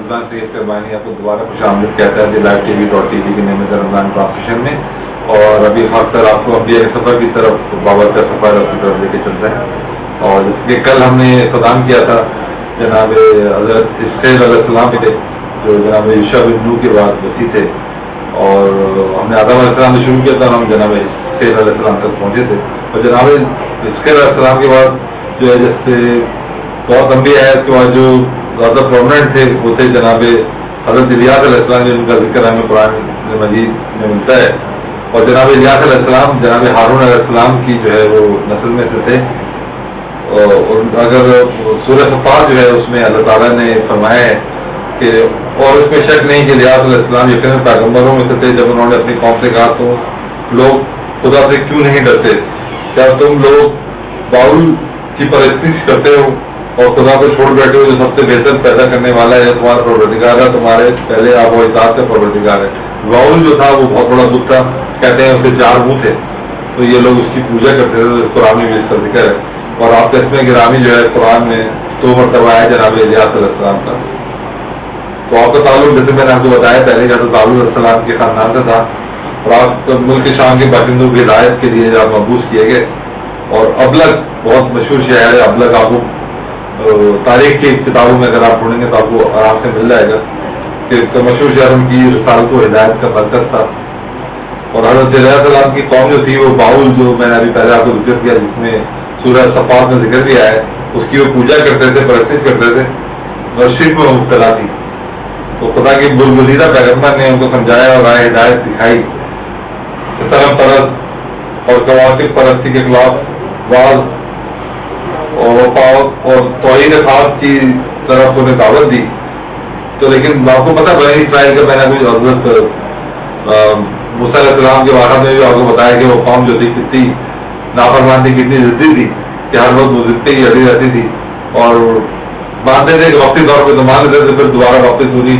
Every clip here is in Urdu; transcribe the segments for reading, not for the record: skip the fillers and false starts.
رمضان شریف کے بانی آپ کو دوبارہ خوش آمدید کہتا ہے live.tv.tv کی نعمت رمضان ٹرانسمیشن میں. اور ابھی خاص کر آپ کو انبیاء سفر کی طرف بابرکت سفر کی طرف لے کے چلتا ہے. اور اس کے کل ہم نے اقتدام کیا تھا جناب حضرت اسحاق علیہ السلام تھے جو جناب یوشع بن نون کے بعد وسیع تھے. اور ہم نے آدم علیہ السلام سے شروع کیا تھا اور ہم جناب اسحاق علیہ السلام تک پہنچے تھے. اور جناب اسحاق علیہ السلام کے بعد جو ہے جیسے بہت انبیاء ہے اس کے بعد جو زیادہ پرماننٹ تھے وہ تھے جناب حضرت الیاس علیہ السلام جن کا ذکر ہمیں قرآن مجید میں ملتا ہے. اور جناب الیاس علیہ السلام جناب ہارون علیہ السلام کی جو ہے وہ نسل میں سے تھے. اور اگر سورہ صفات جو ہے اس میں اللہ تعالیٰ نے فرمایا ہے کہ اور اس میں شک نہیں کہ الیاس علیہ السلام یقیناً پیغمبروں میں سے تھے جب انہوں نے اپنی قوم سے کہا تو لوگ خدا سے کیوں نہیں ڈرتے؟ کیا تم لوگ باؤل کی پرستش کرتے ہو اور خدا کو چھوڑ بیٹھے ہو جو سب سے بہتر پیدا کرنے والا ہے تمہارا پروردگار ہے تمہارے پہلے آب و اجداد کا پروردگار ہے. باؤل جو تھا وہ بہت بڑا بت تھا کہتے ہیں اسے 4 منہ تھے تو یہ لوگ اس کی پوجا کرتے تھے. قرآن میں بھی اس کا ذکر ہے. اور آپ کا اس میں گرامی جو ہے قرآن میں 2 مرتبہ ہے جناب الیاس علیہ السلام کا. تو آپ کا تعلق جیسے میں نے آپ کو بتایا پہلے کا تو تعلق علیہ السلام کے خاندان سے تھا. اور آپ ملک شام کے باشندوں کی ہدایت کے لیے آپ مبعوث کیے گئے. اور ابلغ بہت مشہور شہر ہے ابلغ. آپ کو تاریخ کی کتابوں میں اگر آپ پڑھیں گے تو آپ کو آرام سے مل جائے گا کہ مشہور شہر ان کی رسالت و ہدایت کا مرکز تھا. اور حضرت علیہ السلام کی قوم جو تھی وہ باؤل جو میں نے ابھی پہلے آپ کو ذکر کیا جس میں سورہ صفات میں ذکر بھی آیا ہے اس کی وہ پوجا کرتے تھے پرستش کرتے تھے اور شرک میں مبتلا تھی. تو خدا کی برگزیدہ پیغمبر نے ان کو سمجھایا اور رائے ہدایت دکھائی. صنم پرست اور کواکب پرستی کے خلاف بعض اور وفاوت اور توحید خاص کی طرف انہیں دعوت دی. تو لیکن آپ کو پتا بنی اسرائیل کا میں نے ابھی حضرت موسیٰ علیہ السلام کے واقعہ میں بھی آپ کو بتایا کہ وہ قوم جو تھی کتنی نافرمان تھی کتنی ضدی تھی کہ ہر وقت وہ ضدی ہی اڑی رہتی تھی اور مانتے تھے کہ وقتی طور پہ تو مان لیتے تھے پھر دوبارہ واپس پوری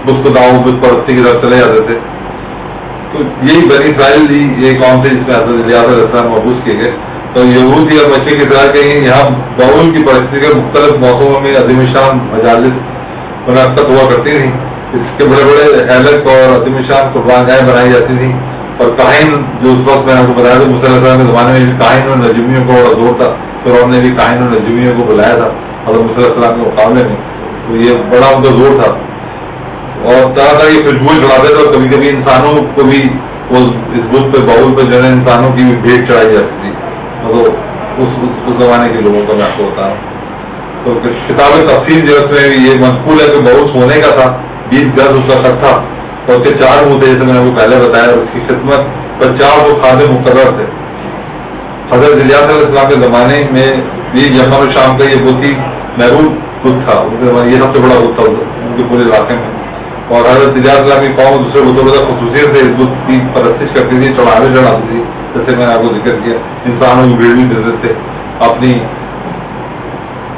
بت کو داؤں بت پرستی کی طرف چلے جاتے تھے. تو یہی بنی اسرائیل تھی یہ قوم تھی جس میں حضرت الیاس علیہ السلام مبعوث کیے گئے. تو یہودی اور مچھی کی طرح کہیں یہاں باؤل کی پرستی کے مختلف موسموں میں عظیم شان مجالس منعقد ہوا کرتی تھیں. اس کے بڑے بڑے حیلت اور عظیم شان قربان گاہیں بنائی جاتی تھیں. اور کاہن جو اس وقت میں آپ کو بتایا تھا موسیٰ علیہ السلام کے زمانے میں بھی کاہن اور نجومیوں کو بڑا زور تھا. پھر انہوں نے بھی کاہن اور نجومیوں کو بلایا تھا حضرت موسیٰ علیہ السلام کے مقابلے میں. تو یہ بڑا ان کا زور تھا اور طرح طرح کی خوشبوئیں چڑھاتے تھے. اور کبھی کبھی انسانوں کو بھی اس بت پہ باؤل پہ جو ہے انسانوں کی بھی بھیٹ چڑھائی جاتی تھی. تو اس زمانے کے لوگوں کا میں آپ کو بتا رہا ہوں. تو کتاب تفسیر جو اس میں یہ منقول ہے کہ باؤل سونے کا تھا 20 گز اس کا خط تھا اور اس کے 4 منہ تھے جیسے میں نے وہ پہلے بتایا. اور اس کی خدمت 50 وہ خادم مقرر تھے. حضرت الیاس علیہ السلام کے زمانے میں بھی یمن اور شام کا یہ بت ہی محبوب بت تھا. یہ سب سے بڑا بت تھا ان کے پورے علاقے میں. اور حضرت الیاس علیہ السلام کی قوم دوسرے بتوں کا خصوصیت سے اس بت کی پرستش کرتی تھی چڑھاوے چڑھاتی تھی جیسے میں نے آپ کو ذکر کیا. انسانوں کی بھیڑ بھی دیتے تھے اپنی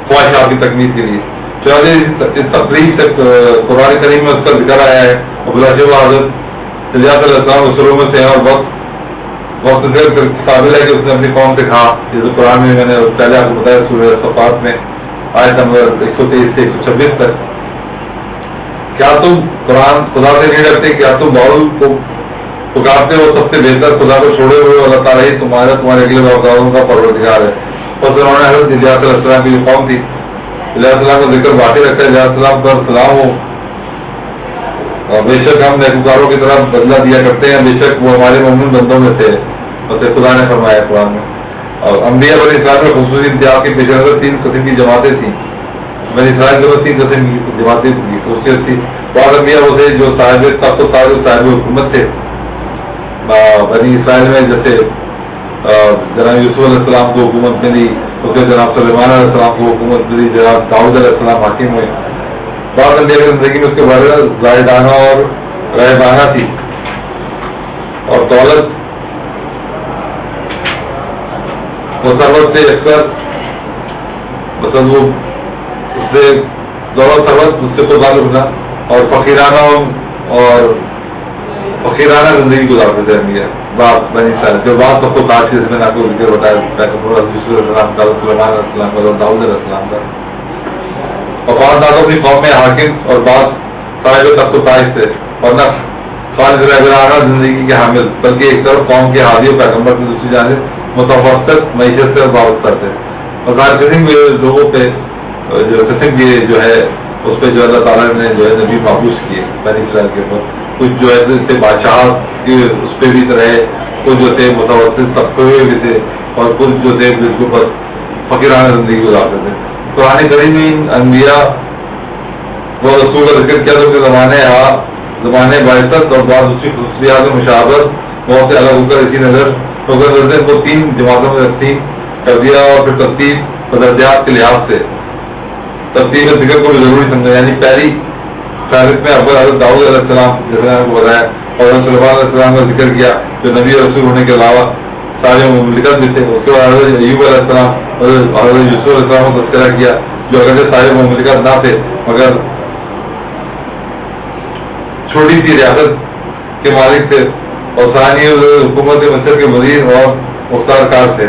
خواہشات کی تکمیل کے لیے. اس تقریب سے قرآن کریم میں اس کا ذکر آیا ہے. حضرت الیاس علیہ السلام رسولوں میں سے اور وقت قابل ہے کہ اس نے اپنی قوم سے کہا جیسے قرآن میں نے پہلے آپ کو بتایا سورہ صفات میں آیت نمبر 123 سے 126 تک. کیا تم قرآن خدا سے نہیں ڈرتے؟ کیا تم باؤل کو پکارتے ہو سب سے بہتر خدا کو چھوڑے ہوئے اللہ تعالیٰ ہی تمہارے اگلے باؤداروں کا پروردگار ہے. اور پھر انہوں نے حضرت الیاس علیہ السلام کی جو قوم تھی الیاس السلام کا ذکر باقی رکھا ہے. الیاس السلام پر سلام ہو اور بے شک ہم نیکوکاروں کی طرح بدلہ دیا کرتے ہیں بے شک وہ ہمارے مومن بندوں میں تھے. اور خدا نے فرمایا قرآن میں. اور انبیاء بنی اسرائیل میں خصوصی امتیاز کے پیش نظر 3 قسم کی جماعتیں تھیں. بنی اسرائیل کے 3 قسم کی جماعتیں کی خصوصیت تھی. بعض انبیاء وہ تھے جو صاحب تخت و تاج و صاحب حکومت تھے بنی اسرائیل میں. جیسے جناب یوسف علیہ السلام کو حکومت ملی اس کے جناب سلیمان علیہ السلام کو حکومت ملی جناب داؤد علیہ السلام حاکم ہوئے. بعض انبیاء کی زندگی میں اس کے بارے زاہدانہ اور رہبانہ تھی اور دولت مسرت سے اکثر مطلب وہ اس سے دولت سربت اس سے تو تعلق تھا اور فقیرانہ زندگی گزارتے تھے انبیاء باپ بنی اسرائیل. جو بات سب کو خاص چیز میں نے آپ کو ذکر بتایا السلام کا سلیمان علیہ السلام کا داؤد علیہ السلام کا. اور بعض دادوں اپنی قوم میں حاکم اور بعض صاحب تخت و تاج تھے اور نہ خالص رہبرانہ زندگی کے حامل، بلکہ ایک طرف قوم کے ہادی و پیغمبر کی، دوسری جانب متوسط معیشت سے وابستہ تھے. اور ظاہر قسم کے لوگوں پہ جو قسم کی جو ہے اس پہ جو اللہ تعالیٰ نے جو ہے نبی محفوظ کیے بنی اسرائیل کے اوپر. کچھ جو ہے تھے بادشاہ اس پہ بھی رہے، کچھ جو تھے متوسط طبقے بھی تھے، اور کچھ جو تھے جس کے اوپر فقیرانہ زندگی گزارتے تھے. قرآن کریم میں انبیاء و رسول کا ذکر کیا تو زمانے باعثت اور بعض اسی خصوصیات مشابہت بہت سے الگ ہو کر اسی نظر کو 3 جماعتوں میں تقسیم کر دیا، اور پھر ترتیب و درجات کے لحاظ سے ترتیب ذکر کو بھی ضروری سمجھا. یعنی پہلی فہرست میں اول حضرت داؤد علیہ السلام جیسے میں کو بتایا، اور حضرت سلیمان علیہ السلام کا ذکر کیا جو نبی اور رسول ہونے کے علاوہ سارے مملکت بھی تھے. اس کے بعد حضرت ایوب علیہ السلام اور حضرت یوسف علیہ السلام کو تذکرہ کیا جو اگرچہ سارے مملکت نہ تھے مگر چھوٹی سی ریاست کے مالک تھے، اور ثانی حکومت مصر کے وزیر اور مختار کار تھے.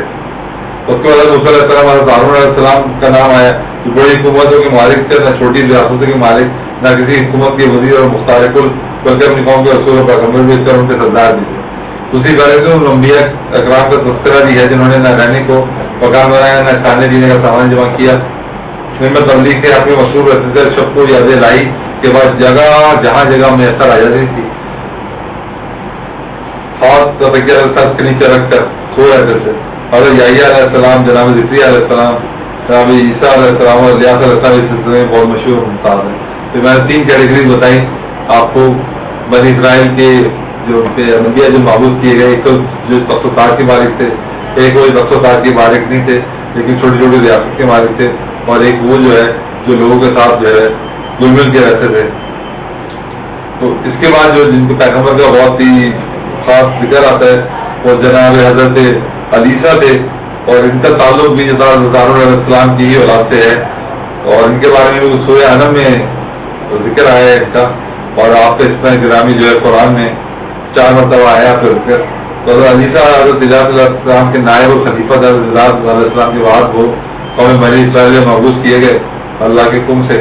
اس کے بعد موسیٰ علیہ السلام حضرت ہارون علیہ السلام کا نام آیا جو بڑی حکومتوں کے مالک تھے، نہ چھوٹی ریاستوں کے مالک، نہ کسی حکومت کے وزیر اور مختار کل، بلکہ اپنی قوم کے رسول و پیغمبر بھی ان کے سردار بھی تھے. دوسری بارے سے انبیاء اکرام کا تذکرہ بھی ہے جنہوں نے نہ رہنے کو مکان بنایا، نہ کھانے پینے کا سامان جمع کیا. ان میں تبلیغ کے اپنے مشہور رسیدہ شب کو یادیں لائی کے بعد جگہ جہاں جگہ میسر آ جاتی تھی. خاص تقیہ سب کے نیچے رکھ کر سو رہتے تھے. حضرت یحییٰ علیہ السلام، جناب ذکریہ علیہ السلام، جناب عیسیٰ علیہ السلام اور الیاس علیہ السلام اس سلسلے میں بہت مشہور ممتاز ہیں. تو میں نے 3 کیٹیگریز بتائیں آپ کو بنی اسرائیل کے جو انبیاء جو معبود کیے گئے. ایک جو تخت و تاج کے مالک تھے، ایک وہ تخت و تاج کے مالک نہیں تھے لیکن چھوٹی چھوٹی ریاست کے مالک تھے، اور ایک وہ جو ہے جو لوگوں کے ساتھ جو ہے گل مل کے رہتے تھے. تو اس کے بعد جو جن کو پیغمبر کا بہت ہی خاص ذکر آتا ہے وہ جناب حضرت علیسہ تھے، اور ان کا تعلق بھی حضرت ہارون علیہ السلام کی ہی اولاد سے ہے. اور ان کے بارے میں بھی سورہ انعام میں ذکر آیا ہے ان کا، اور آپ کے اس میں گرامی جو ہے قرآن میں 4 مرتبہ آیا پھر ذکر. تو حضرت علیسہ حضرت الیاس علیہ السلام کے نائب اور خلیفہ حضرت الیاس علیہ السلام کے بعد وہ قوم بنی اسرائیل میں محبوس کیے گئے اللہ کے حکم سے.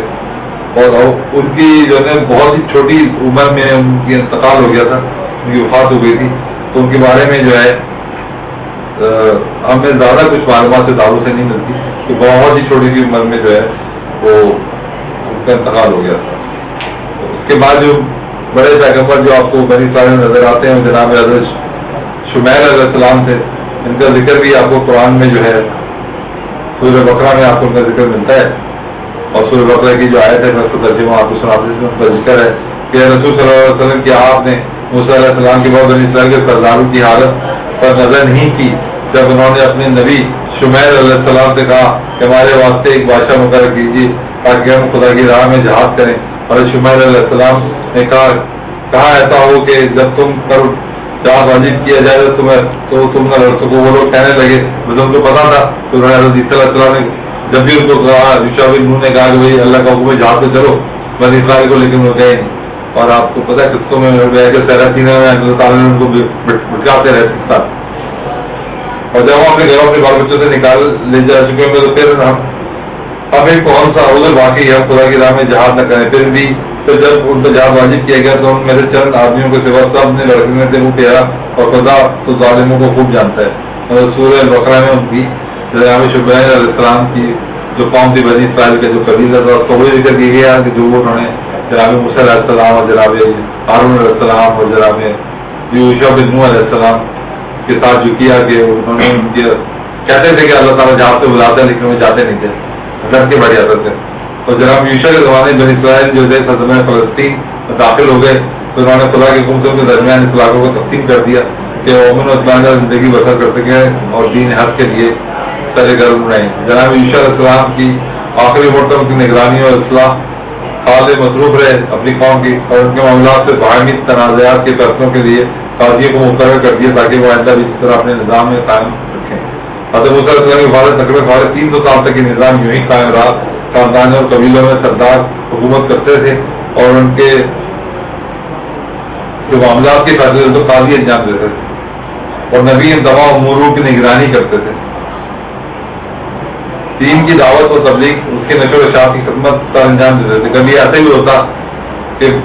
اور ان کی جو ہے بہت ہی چھوٹی عمر میں ان کی انتقال ہو گیا تھا، ان کی وفات ہو گئی تھی. تو ان کے بارے میں جو ہے ہمیں زیادہ کچھ معلومات سے دعوت سے نہیں ملتی کہ بہت ہی چھوٹی سی عمر میں جو ہے وہ ان کا انتقال ہو گیا تھا. اس کے بعد جو بڑے پیغمبر جو آپ کو بنی اسرائیل میں نظر آتے ہیں جناب حضرت شمیل علیہ السلام تھے. ان کا ذکر بھی آپ کو قرآن میں جو ہے سورہ بقرہ میں آپ کو ان کا ذکر ملتا ہے. اور سورہ بقرہ کی جو آیت ہے میں اس کا ترجمہ آپ کو سناتے ہیں. اس کا ذکر ہے کہ رسول صلی اللہ علیہ وسلم کی آپ نے موسیٰ علیہ السلام کے بعد بنی اسرائیل کے سرداروں کی حالت پر نظر نہیں کی جب انہوں نے اپنے نبی شمیل علیہ السلام سے کہا کہ ہمارے واسطے ایک بادشاہ مقرر کیجیے تاکہ ہم خدا کی راہ میں جہاد کریں. اور شمیل علیہ السلام نے کہا ایسا ہو کہ جب تم پر جہاد واجب کیا جائے تو تم نہ لڑ سکو. وہ لوگ کہنے لگے تم کو پتا تھا. تو انہوں نے حضرت عیسیٰ علیہ السلام نے جب بھی ان کو کہا، یوشع بن نون نے کہا کہ بھائی اللہ کا حکم ہے جہاد پہ چلو بنی اسرائیل کو، لیکن وہ گئے نہیں. اور آپ کو پتا ہے قصوں میں سیرا سینا میں اللہ تعالیٰ نے ان کو بھٹکاتے رہتے تھا. اور جب ہم اپنے گھروں اپنے بال بچوں سے نکال لے جا چکے ہوں گے تو پھر ہمیں کون سا عذر باقی ہے خدا کی راہ میں جہاد نہ کریں. پھر بھی تو جب ان کو جہاد واجب کیا گیا تو ان میں سے چند آدمیوں کے سوا سب نے لڑکنے سے وہ کیا، اور خدا تو ظالموں کو خوب جانتا ہے. سورہ البقرہ میں ان کی جناب شعیب علیہ السلام کی جو قوم تھی بنی اسرائیل کے جو قبیلہ تھا تو وہ ذکر کی گیا کہ جو انہوں نے جناب موسیٰ علیہ السلام اور جناب ہارون علیہ السلام اور جناب یوشع بن نون علیہ السلام کے ساتھ جو کیا کہ انہوں نے ان کے کہتے تھے کہ اللہ تعالیٰ جہاد سے بلاتا ہے لیکن وہ جاتے نہیں تھے، ڈر کے بڑھ جاتے تھے. اور جناب یوشع کے زمانے بنی اسرائیل جو تھے سرزمین فلسطین میں داخل ہو گئے تو انہوں نے خدا کے حکم سے ان کے درمیان اس علاقوں کو تقسیم کر دیا کہ امن و اطمینان کا زندگی بسر کر سکیں اور دین حق کے لیے سر گرم رہیں. جناب یوشع علیہ السلام کی آخری مرتبہ کی نگرانی اور اصلاح حال مصروف رہے اپنی قوم کی، اور ان کے معاملات سے باہمی تنازعات کے فیصلوں کے لیے قاضیوں کو مقرر کر دیا تاکہ وہ آئندہ بھی اس طرح اپنے نظام میں قائم رکھیں. حضرت موسیٰ علیہ السلام کی وفات تقریباً 300 سال تک یہ نظام یوں ہی قائم رہا. خاندانوں اور قبیلوں میں سردار حکومت کرتے تھے اور ان کے جو معاملات کے فیصلے تو قاضی انجام دیتے تھے، اور نبی ان تمام امور کی نگرانی کرتے تھے. دین کی دعوت و تبلیغ اس کے نشر و اشاعت کی خدمت کا انجام دیتے تھے. کبھی ایسا بھی ہوتا کہ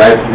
live.tv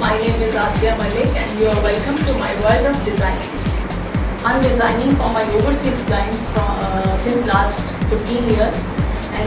My name is Asya Malik and you are welcome to my world of designing. I'm designing for my overseas clients since last 15 years and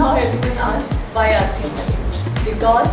Now everyone asks why RCM Malik? Because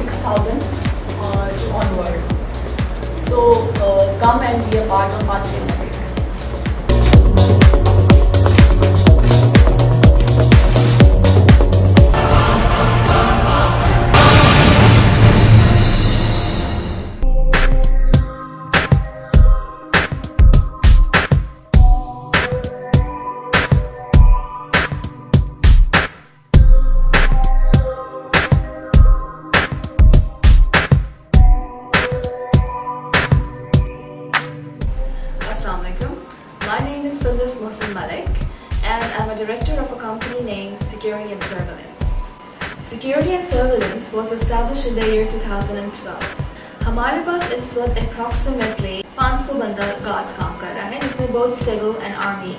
6,000 onwards. So come and be a part of RCM Malik. Assalamualaikum. My name is Sundus Mohsin Malik and I'm a director of a company named Security and Surveillance. Security and Surveillance was established in the year 2012. ہمارے پاس اس وقت approximately 500 بندہ guards کام کر رہا ہے جس میں both civil and army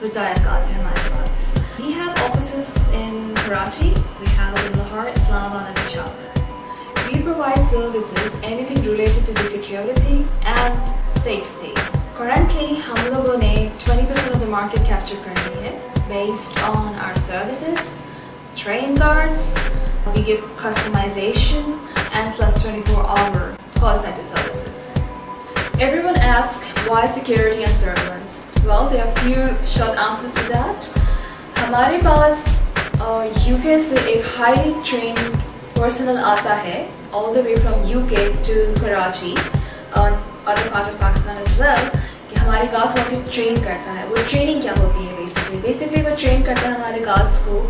retired guards ہیں ہمارے پاس. We have offices in Karachi, we have in Lahore, Islamabad and Peshawar. We provide services anything related to the security and safety. Currently ہم لوگوں نے 20% of the market capture کرنی ہے based on our services, train guards, we give customization and plus 24-hour call center services. Everyone asks why security and surveillance? Well, there are a few short answers to that. ہمارے پاس UK سے ایک highly trained personnel آتا ہے all the way from UK to Karachi and other part of Pakistan as well کہ ہمارے گارڈس کو آ کے ٹرین کرتا ہے. وہ ٹریننگ کیا ہوتی ہے بیسکلی وہ ٹرین کرتا ہے ہمارے گارڈس کو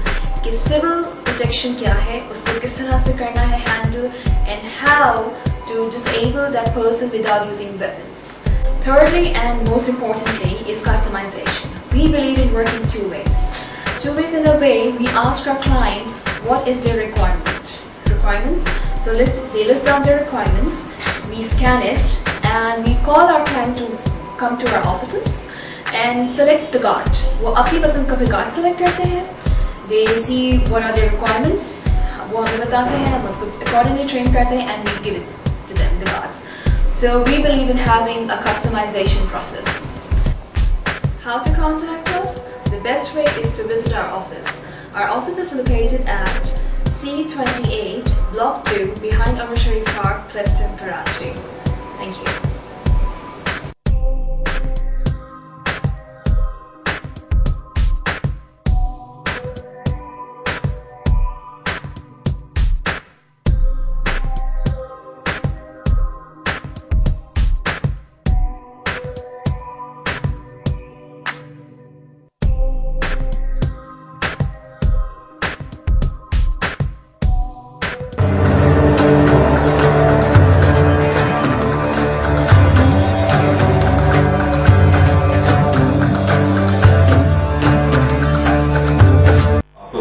کہ سول پروٹیکشن کیا ہے, اس کو کس طرح سے کرنا ہے handle and how to disable that person without using weapons. Thirdly and most importantly is customization. We believe in working two ways. Two ways in a way we ask our client what is their requirements. So they list down their requirements, we scan it and we call our client to come to our offices and select the guard. وہ اپنی پسند کا بھی guard select کرتے ہیں. They see what are their requirements, وہ ہمیں بتاتے ہیں, ہم اس کو accordingly train کرتے ہیں and we give it to them, the guards. So we believe in having a customization process. How to contact us? The best way is to visit our office. Our office is located at C28 Block 2 behind Umar Sharif Park, Clifton, Karachi. Thank you.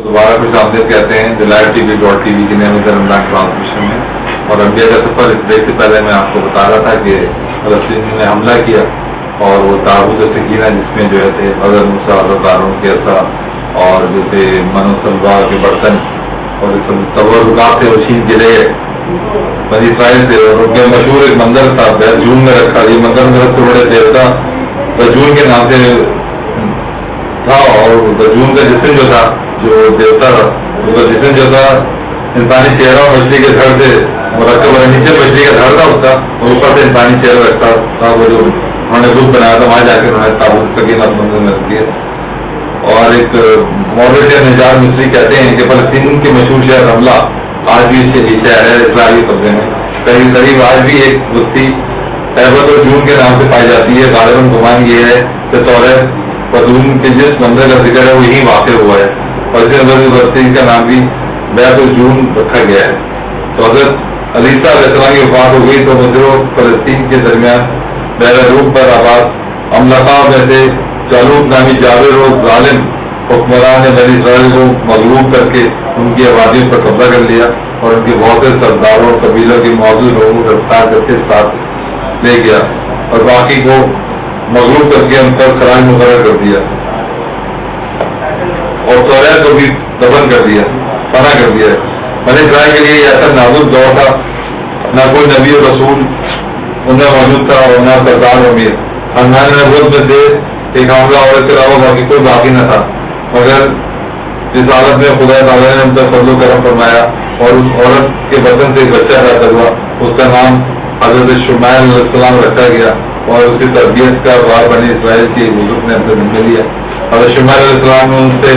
دوبارہ کچھ آمدید کہتے ہیں DeliveTV.tv کی نعمت رمضان ٹرانسمیشن میں. اور انبیاء کا سفر اس بریک سے پہلے میں آپ کو بتا رہا تھا کہ فلسطین نے حملہ کیا اور وہ تابوت سکینہ جس میں جو ہے تھے حضرت موسیٰ اور ہارون کے عصا اور جو تھے من و سلوا کے برتن اور تبرکات سے وہ چھین کے لے بنی اسرائیل سے. اور ان کے مشہور ایک مندر تھا بیرجون میں رکھا. یہ مندر میں سب سے بڑے دیوتا بیرجون کے نام سے تھا اور بیرجون کا جسم جو تھا جو دیوتا تھا اس کا جسم جو تھا انسانی چہرہ اور مچھلی کے دھڑ سے مرکب اور نیچے مچھلی کا دھڑ تھا اس کا اور اوپر سے انسانی چہرہ رکھتا تھا. وہ جو انہوں نے بت بنایا تھا وہاں جا کے انہوں نے تابوت سکینہ منظر میں رکھی ہے. اور ایک مولوی نجار مصری کہتے ہیں کہ فلسطین کے مشہور شہر رملہ آج بھی شہر ہے اسرائیلی قبضے میں. قریب قریب آج بھی ایک بستی ایبت اور جون کے نام سے پائی جاتی ہے. غالباً گمان یہ ہے کہ طور قدوم کے جس منظر کا ذکر ہے وہ یہیں واقع ہوا ہے اور اسی نظر کی بستی کا نام بھی بیت الجون رکھا گیا ہے. تو حضرت علیہ السلام کی وفات ہو گئی تو مصر و فلسطین کے درمیان بیروت پر آباد املتا میں سے جالوت نامی جابر و ظالم حکمران نے بنی اسرائیل کو مغلوب کر کے ان کی آبادیوں پر قبضہ کر لیا اور ان کے بہت سے سرداروں اور قبیلوں کے موجود لوگوں کو گرفتار کر کے ساتھ لے گیا اور باقی کو مغلوب کر کے ان پر خراج مقرر کر دیا اور توریت کو بھی دفن کر دیا، پناہ کر دیا۔ بنی اسرائیل کے لیے یہ ایسا نازک دور تھا، نہ کوئی نبی اور رسول ان میں موجود تھا اور نہ سردار و امیر۔ خاندان نبوت میں سے ایک حاملہ عورت کے علاوہ باقی کوئی باقی نہ تھا، مگر اس حالت میں خدا تعالیٰ نے ان پر فضل و کرم فرمایا اور اس عورت کے بدن سے ایک بچہ پیدا ہوا، اس کا نام حضرت شمائل علیہ السلام رکھا گیا اور اس کی تربیت کا بار بنی اسرائیل کے بزرگ نے اپنے ذمہ لیا۔ حضرت شمائل علیہ السلام نے ان سے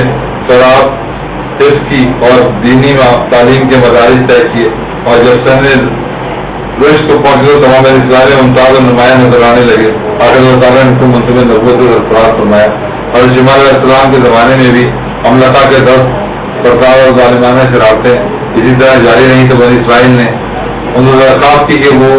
شراب، حفظ کی اور دینی تعلیم کے مدارس طے کیے، اور جب سن رشد کو پہنچے تو تمام بنی اسرائیل ممتاز اور نمایاں نظر آنے لگے۔ آخر اللہ تعالیٰ نے ان کو منصوبے نبوت اور اثرات فرمایا۔ حضرت شمائل علیہ السلام کے زمانے میں بھی املتا کے دست، سرکار اور ظالمانہ شرارتیں اسی طرح جاری رہی، تو بنی اسرائیل نے ان کو درخواست کی کہ وہ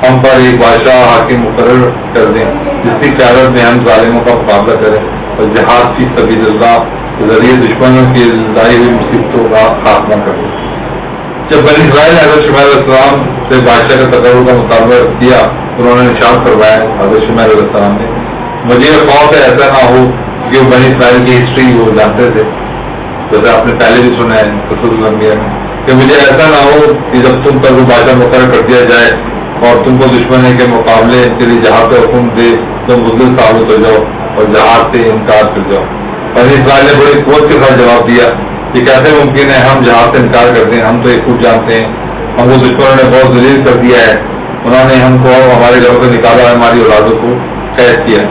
ہم پر ایک بادشاہ حاکم مقرر کر دیں جس کی قیادت میں ہم ظالموں کا مقابلہ کریں اور جہاد فی سبیل اللہ کے ذریعے دشمنوں کی لائی ہوئی مصیبتوں کا خاتمہ کر دیں۔ جب بنی اسرائیل نے حضرت شمائل علیہ السلام سے بادشاہ کے تقرر کا مطالبہ کیا، انہوں نے نشان کروایا حضرت شمائل علیہ السلام نے، مجھے خوف ہے ایسا نہ ہو کہ وہ بنی اسرائیل کی ہسٹری وہ جانتے تھے، جیسے آپ نے پہلے بھی سنا ہے رسول اللہ کہ مجھے ایسا نہ ہو کہ جب تم پر وہ بادشاہ مقرر کر دیا جائے اور تم کو دشمن کے مقابلے کے لیے جہاد کا حکم دے تم مضل ثابت ہو جاؤ اور جہاد سے انکار کر جاؤ۔ بنی اسرائیل نے بڑے قوت کے ساتھ جواب دیا کہ کیسے ممکن ہے ہم جہاد سے انکار کر دیں، ہم تو ایک خود جانتے ہیں، ہم کو دشمنوں نے بہت ذلیل کر دیا ہے، انہوں نے ہم کو ہمارے گھروں سے نکالا، ہماری اولادوں کو قید کیا۔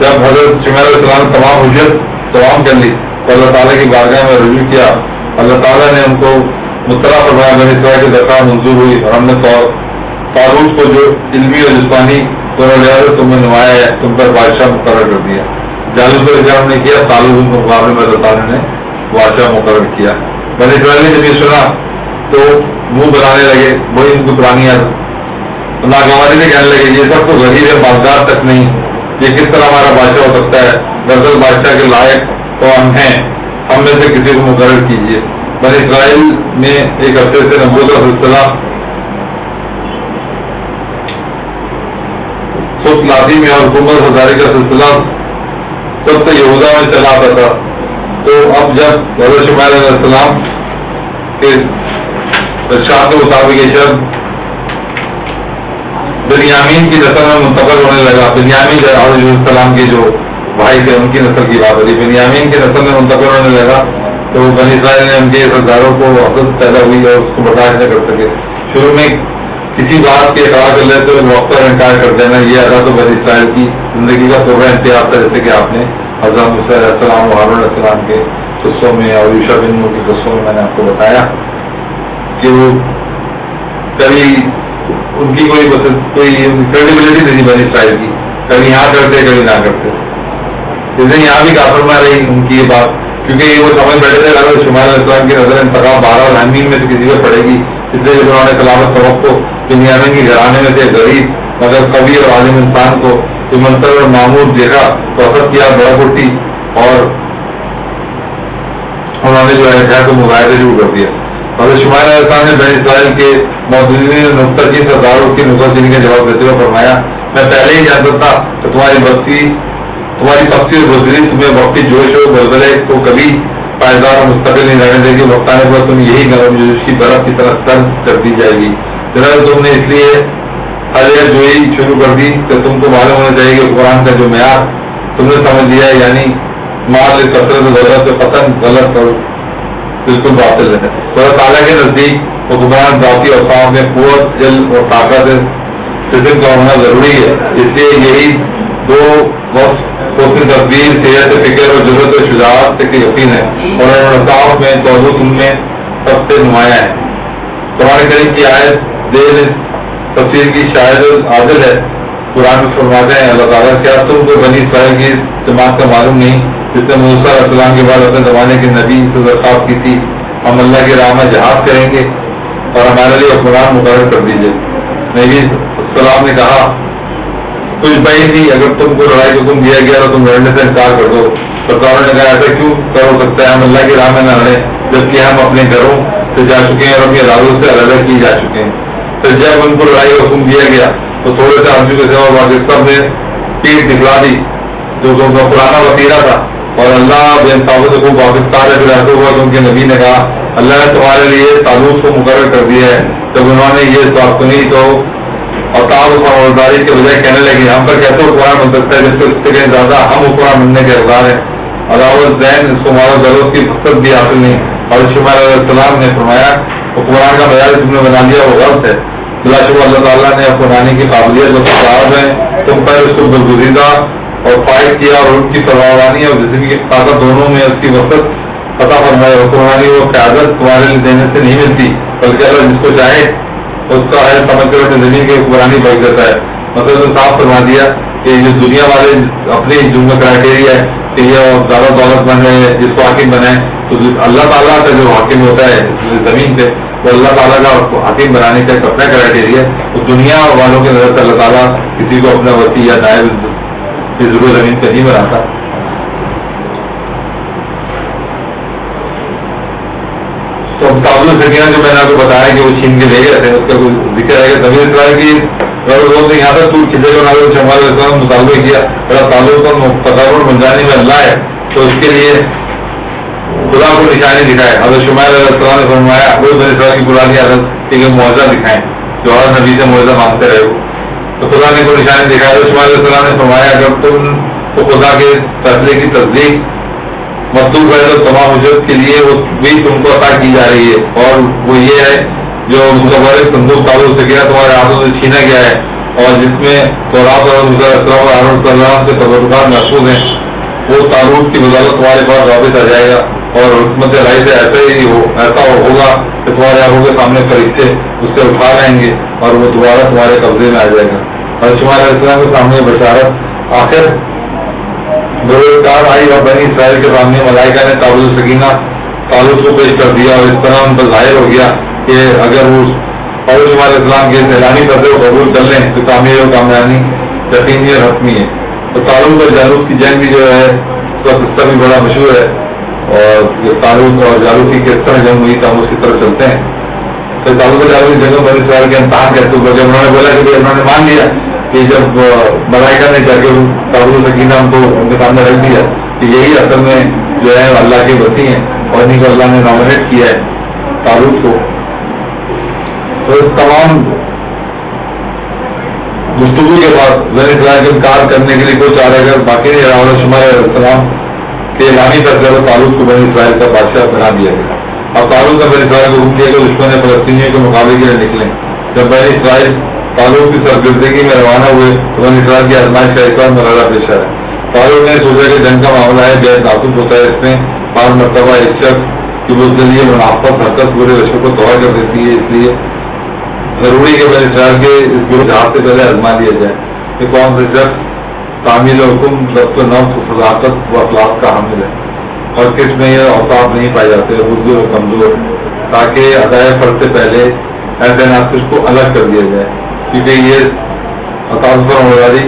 جب حضرت شمائل علیہ السلام تمام حجت تمام کر لی تو اللہ تعالیٰ کی بارگاہ میں رجوع کیا، اللہ تعالیٰ نے ان کو مطلع فرمایا، بنی اسرائیل کی درخواست منظور ہوئی اور ہم نے طالوت کو جو علمی اور جسمانی دونوں لحاظ تم نے نمایا ہے تم پر بادشاہ مقرر کر دیا۔ جالوت پر اجازت نے کیا، طالوت کے مقابلے میں اللہ تعالیٰ نے بادشاہ مقرر کیا۔ بنی اسرائیل نے جب یہ سنا تو منہ بنانے لگے، وہی ان کو پرانی عادت، ناگواری سے کہنے لگے یہ سب تو غریب ہے، مالدار تک نہیں، یہ کس طرح ہمارا بادشاہ ہو سکتا ہے؟ دراصل بادشاہ کے لائق تو ہم ہیں، ہم میں سے کسی کو مقرر کیجیے۔ بنی اسرائیل میں ایک عرصے سے نبوت کا سلسلہ خود لازی میں اور حکومت ہزاری کا سلسلہ سب سے یہودا میں چلا آتا تھا، تو اب جب حضرت شمائل علیہ السلام کے ارشاد کے مطابق یہ شب بنیامین کی نسل میں منتقل ہونے لگا، بنیامین علیہ السلام کے جو بھائی تھے ان کی نسل کی بات ہوئی، بنیامین کی نسل میں منتقل ہونے لگا تو بنی اسرائیل نے ان کے سرداروں کو حسد پیدا ہوئی اور اس کو برداشت نہ کر سکے۔ شروع میں کسی بات کے اقرار کر لیتے تو وقت پر انکار کر دینا، یہ ادا تو بنی اسرائیل کی زندگی کا پورا امتیاز تھا، جیسے کہ آپ نے حضرت موسیٰ علیہ السلام اور ہارون علیہ السلام کے قصوں میں اور یوشع بن نون کے قصوں میں نے آپ کو بتایا کہ وہ کبھی ان کی کوئی کریڈیبلٹی نہیں بنی اسرائیل کی، کبھی یہاں کرتے کبھی نہ کرتے، جیسے یہاں بھی کافر میں رہی ان کی یہ بات، کیونکہ وہ سمجھ بیٹھے تھے اگر شمائل علیہ السلام کی نظر انتخاب 12 اور حمیم میں سے کسی پر پڑے گی، اس لیے جب انہوں نے خلافت کا وقت کو بنیامین کے گھرانے میں سے غریب مگر قوی اور عالم انسان کو منصر اور معمور دیکھا تو حسد کیا، بڑا پھوٹی اور انہوں نے جو ہے خیر کو مظاہرے شروع کر دیا۔ حضرت شمائل علیہ السلام نے بنی اسرائیل کے موجودین نقطہ کی سرداروں کی نقطہ چینی کا جواب دیتے ہوئے فرمایا، میں پہلے ہی جانتا تھا کہ تمہاری پختی اور بزدلی تمہیں وقتی جوش و بلبلے کو کبھی پائیدار اور مستقل نہیں رہنے دے گی، وقت آنے پر تم یہی گرم جوش کی برف کی طرح سرد کر دی جائے گی۔ جناب تم نے اس لیے حلیہ جوئی شروع کر دی کہ تم کو معلوم ہونا چاہیے کہ قرآن کا جو معیار تم نے سمجھ لیا ہے، یعنی مال کثرت ضرورت سے پتن غلط اور بالکل باطل ہے۔ اللہ تعالیٰ کے نزدیک حکمران ذاتی اوصاف میں قوت، علم اور طاقت جسم کا ہونا ضروری ہے، اس لیے یہی دو وقت حسن تدبیر، صحت فکر اور جرأت و شجاعت سے یقین ہے، اور انصاف میں توجہ تم میں سب سے نمایاں ہے۔ قرآن کریم کی آیت دیر تفسیر کی شاید عادل ہے، قرآن میں فرماتے ہیں اللہ تعالیٰ کیا تم کو بنی اسرائیل کی جماعت کا معلوم نہیں جس نے موسیٰ علیہ السلام کے بعد اپنے زمانے کے نبی سے درخواست کی تھی ہم اللہ کی راہ میں جہاد کریں گے اور ہمارے لیے حکمران مقرر کر دیجیے۔ نبی السلام نے کہا کچھ بھائی نہیں, اگر تم کو لڑائی کو تم دیا گیا تو تم لڑنے سے انکار کر دو. سرکاروں نے کہا ایسا کیوں کر سکتا ہے, ہم اللہ کی راہ میں نہ لڑیں جبکہ ہم اپنے گھروں سے جا چکے ہیں اور اپنی عدالتوں سے علیحدہ کی جا چکے ہیں. پھر جب ان کو لڑائی کا حکم دیا گیا تو تھوڑے سے آدمی کے سوا پاکستان نے پیٹ دکھلا دی جو پرانا وطیرہ تھا, اور اللہ بے انصافی کو پاکستان میں رہتے ہوا کہ ان کے نبی نے کہا اللہ نے تمہارے لیے طالوت کو مقرر کر دیا ہے. جب انہوں نے یہ بات سنی تو اور سمجھداری کے بجائے کہنے لگے ہم پر کیسے حکمران بن سکتا ہے جس کو اس سے کہیں زیادہ ہم حکمران بننے کے حقدار ہیں. علاوہ زین اس کو مارا ضرورت کی فرصت بھی حاصل نہیں. اور شمار علیہ السلام نے فرمایا حکمران کا معیار تم نے بنا لیا وہ غلط ہے. بلا شبہ اللہ تعالیٰ نے حکمرانی کی قابلیت جو صاحب ہے تم پر اس کو برگزیدہ اور فائد کیا, اور ان کی پروانی اور جسم کی طاقت دونوں میں اس کی وقت عطا فرمائے. حکمرانی وہ قیادت تمہارے لیے دینے سے نہیں ملتی بلکہ اللہ جس کو چاہے اس کا ہے سمجھ کر اپنی زمین کی حکمرانی بچ دیتا ہے. مطلب صاف فرما دیا کہ جو دنیا والے اپنی جملہ کرائٹیریا ہے کہ یہ زیادہ دولت بنے جس کو حاکم بنے, تو اللہ تعالیٰ کا جو حاکم ہوتا ہے زمین پہ وہ اللہ تعالیٰ کا حاکم بنانے کا ایک اپنا کرائٹیریا ہے. تو دنیا والوں کی نظر سے اللہ تعالیٰ کسی کو اپنا وسیع یا نائب ضرور زمین پہ نہیں بناتا. تو قابل سکینہ جو میں نے آپ کو بتایا کہ وہ چھین کے لے گئے تھے اس کا کوئی ذکر ہے کہ طبیعت طرح کی روز یہاں تک تو کھلے کو نازل شمال السلام مطالبہ کیا اگر تعلق تصور منجانی میں اللہ ہے تو اس کے لیے خدا کو نشانی دکھائے. حضرت شمائل علیہ السلام نے فرمایا وہ بنی اسرائیل کی پرانی عادت کہ معاوضہ دکھائیں جو ہر نبی سے معاوضہ مانگتے رہے ہو, تو خدا نے کوئی نشانی دکھایا. حضرت شمائل علیہ السلام نے فرمایا اگر تم کو خدا کے فیصلے کی تصدیق مطلوب ہے تو تمام اجرت کے لیے وہ بھی تم کو عطا کی جا رہی ہے, اور وہ یہ ہے جو متبرک صندوق تعلق سے کیا تمہارے ہاتھوں سے چھینا گیا ہے اور جس میں تورات اور موسیٰ علیہ السلام اور ہارون صلی اللہ علیہ وسلم سے تبرکات محفوظ ہیں. وہ تعلق کی بدولت تمہارے پاس واپس آ جائے گا اور حکمت الہی سے ایسا ہوگا کہ تمہارے آنکھوں کے سامنے فرشتے اس سے اٹھا لیں گے اور وہ دوبارہ تمہارے قبضے میں آ جائے گا. اور شمائل علیہ السلام کے سامنے بشارت آخر آئی اور بنی اسرائیل کے سامنے ملائکہ نے تابوت السکینہ تعلق کو پیش کر دیا اور اس طرح ان پر ظاہر ہو گیا کہ اگر وہ حضرت علیہ السلام کے سیلانی فضل کو قبول کر لیں تو تعمیر و کامیابی یقینی اور حتمی ہے. تو تعلق اور جالوت کی جنگ بھی جو ہے اس کا قصہ بھی بڑا مشہور ہے, اور تعلق اور جالوت کی کس طرح جنگ ہوئی تو ہم اس کی طرف چلتے ہیں. تو تعلق اور جالوت کی جنگوں بنی اسرائیل کے امتحان کہتے ہوئے جب انہوں نے بولا کہ انہوں نے مان لیا کہ جب ملائکہ نے جا کے تابوت السکینہ ہم کو ان کے سامنے رکھ دیا کہ یہی اصل میں جو ہے اللہ کے وسیع ہیں اور انہیں کو اللہ نے نامنیٹ کیا ہے تعلق کو, تو اس تمام گفتگو کے بعد بنی اسرائیل کے انکار کرنے کے لیے کوئی چارہ اگر باقی نہیں رہا. شمائل علیہ السلام کے اعلانی فیصلے اور تعلق کو بنی اسرائیل کا بادشاہ بنا دیا گیا. اب تعلق کا بنی اسرائیل کو حکم دیا کہ دشمن فلسطینیوں کے مقابلے کے لیے نکلیں. جب بنی اسرائیل تعلق کی سرگردگی میں روانہ ہوئے تو بنی اسرائیل کی آزمائش کا ایک اور مرحلہ پیش آیا. تعلق نے سوچا کہ جنگ کا معاملہ ہے بے ناسب ہوتا ہے, اس میں 5 مرتبہ ایک شخص کی وہ ذریعے منافقت حرکت پورے رشتے کو تباہ کر دیتی ہے, اس لیے ضروری کہ بنی اسرائیل کے اس گروہ جہاز سے پہلے آزما لیا جائے کہ کون سے شخص تعمیل حکم ضبط و نفس و صداقت و اخلاق کا حامل ہے اور کس میں یہ اوقات نہیں پائے جاتے بزرگ اور کمزور, تاکہ ادائے فرض سے پہلے ایسے ناصر کو الگ کر دیا جائے, کیونکہ یہ اطاعت پر ہماری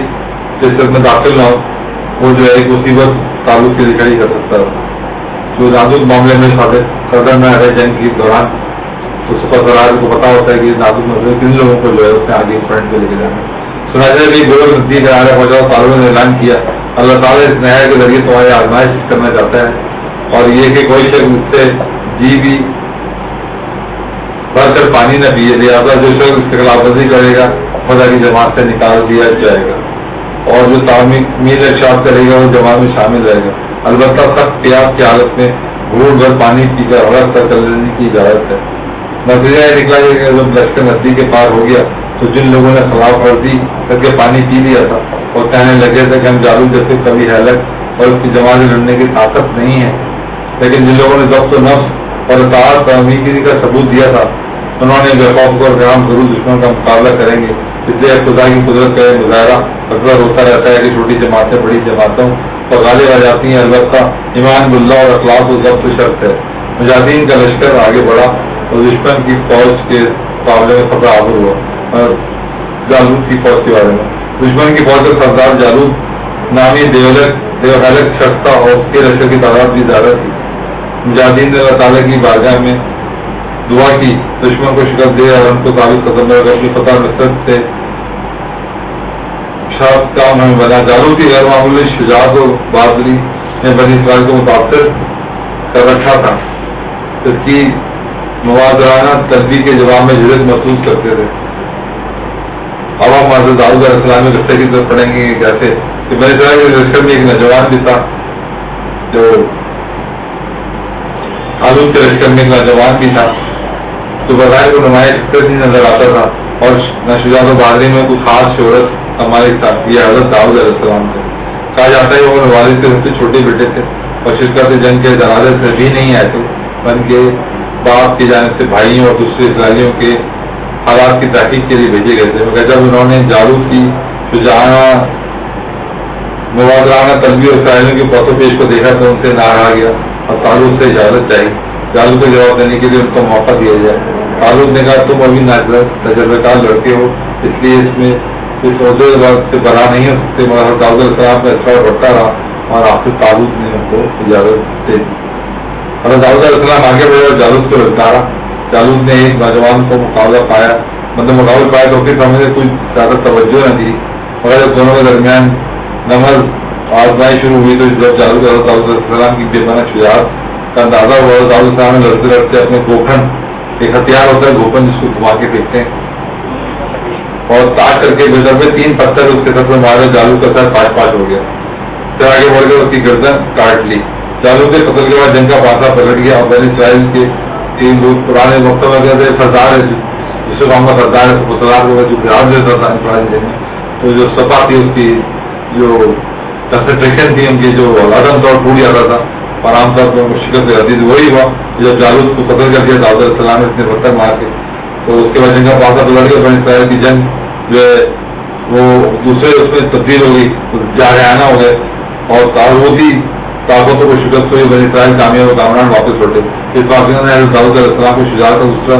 جس میں داخل نہ ہو وہ جو ہے ایک مصیبت تعلق کی دکھائی کر سکتا ہے. جو نازک معاملے میں صدر میں ہے جنگ کے دوران اس پر ذرائع کو پتا ہوتا ہے کہ نازک مسئلے کن لوگوں کو جو ہے اس نے آگے فرنٹ پہ لے کے جانا. سناجر بھی گروہ نزدیک آنے پہنچا تعلق نے اعلان کیا اللہ تعالیٰ اس نہر کے ذریعے تمہاری آزمائش کرنا چاہتا ہے اور یہ کہ کوئی شخص اس سے جی بھی بھر کر پانی نہ پیے, لہٰذا جو شخص اس سے خلاف ورزی کرے گا خدا کی جماعت سے نکال دیا جائے گا اور جو تعمیر ارشاد کرے گا وہ جماعت میں شامل رہے گا. البتہ سخت پیاس کی حالت میں گھوٹ بھر پانی پی کر غلط کر لینے کی اجازت ہے. نتیجہ یہ نکلا کہ جب لشکر نزدیک کے پار ہو گیا تو جن لوگوں نے خلاف ورزی کر کے پانی پی لیا تھا اور کہنے لگے تھے کہ ہم جالو جیسے کبھی حیلت اور اس کی جماعت لڑنے کی طاقت نہیں ہے, لیکن جن لوگوں نے ضبط و نفس اور اطاعت تعمیری کا ثبوت دیا تھا انہوں نے بے خوف کو گرام ضرور دشمن کا مقابلہ کریں گے. اس لیے خدا کی قدرت کا مظاہرہ اکثر ہوتا رہتا ہے کہ چھوٹی جماعتیں بڑی جماعتوں پر غالب آ جاتی ہیں. البتہ ایمان باللہ اور اخلاق و ضبط شرط ہے. مجاہدین کا لشکر آگے بڑھا اور دشمن کی فوج کے مقابلے میں خطرہ عابر ہوا اور جالوت کی فوج کے بارے میں دشمن کی فوج کا سردار جالوت نامی دیوہلک شخص تھا اور اس کے لشکر کی تعداد بھی زیادہ تھی. مجاہدین نے اللہ تعالیٰ کی بارگاہ میں دعا کی دشمن کو شکست دے اور ہم کو ثابت قدم رکھ اپنی فتح نصرت سے کام ہمیں بنا. جالوت کی غیر معمولی شجاعت و بہادری نے بنی اسرائیل کو متاثر کر رکھا تھا. اس کی موازرانہ تلبی کے جواب میں جرت محسوس کرتے تھے. اب ہم حضرت داؤد علیہ السلام کے قصے کی طرف پڑھیں گے کیسے کہ بنی اسرائیل کے لشکر میں ایک نوجوان بھی تھا جو جالوت کے لشکر میں ایک نوجوان بھی تھا تو بظاہر کو نمایاں شخصیت نہیں نظر آتا تھا اور نہ شجاعت و بہادری میں کوئی خاص شہرت ہمارے ساتھ. یہ حضرت داؤد علیہ السلام سے کہا جاتا ہے وہ والد کے سب سے چھوٹے بیٹے تھے اور شرکت جنگ کے جنازے سے بھی نہیں آئے تھے بلکہ باپ کی جانب سے بھائیوں اور دوسرے اسرائیلیوں کے حالات کی تحقیق کے لیے بھیجے گئے تھے. مگر جب انہوں نے جالوت کی شجاعانہ موازرانہ تلبی اور اسرائیلیوں کے پس و پیش کو دیکھا تو ان سے نہ رہا گیا اور تالوت سے اجازت چاہی جالوت کو جواب دینے کے لیے ان کو موقع دیا جائے. تالوت نے کہا تم ابھی تجربہ کار لڑکے ہو اس لیے اس میں اس عہدے سے بڑا نہیں ہو سکتے. مگر داؤد علیہ السلام کا اصرار بڑھتا رہا اور آخر تالوت نے ان کو اجازت دے دی. اور داؤد علیہ السلام آگے بڑھے اور جالوت کو للکارا. جالوت نے ایک نوجوان کو مقابلہ پایا تو پھر ہمیں کوئی زیادہ توجہ نہ دی. مگر جب دونوں کے درمیان نمل آزمائی شروع ہوئی تو جب جالوت داؤد علیہ السلام کی بے پناہ شجاعت کا اندازہ ہوا. داؤد علیہ السلام نے لڑتے لڑتے اپنے گوکھن ایک ہتھیار ہوتا ہے گوپن جس کو گھما کے پھینکتے ہیں اور تاج کر کے گزر میں 3 پتھر اس کے سر میں مارے. جالوت کا سر 5 ہو گیا. پھر آگے بڑھ کے اس کی گردن کاٹ لی. جالوت کے قتل کے بعد جنگ کا پاسا پلٹ گیا اور بنی اسرائیل کے 3 لوگ پرانے وقتوں میں سردار ہے جس کو ہم کا سردار ہے سردار کو جو گرام دیتا تھا پرانے دن میں تو جو سپا تھی اس کی جو کنسنٹریشن تھی ان کی جو عدم طور ٹوٹ جاتا تھا اور عام طور پر شکست جاتی تھی. وہی ہوا جب جالوت کو قتل کر دیا داؤد علیہ السلام نے اتنے پتھر مار کے تو اس کے بعد جنگ کا پاسا پلٹ گیا. بنی اسرائیل کی جنگ جو ہے وہ دوسرے اس میں تبدیل ہو گئی جارحانہ ہو گئے اور تاغوتی طاقتوں کو شکست ہوئی. بنی اسرائیل کامیاب و کامران واپس لوٹے. اس واقعہ نے داؤد علیہ السلام کو شجاعت کا دوسرا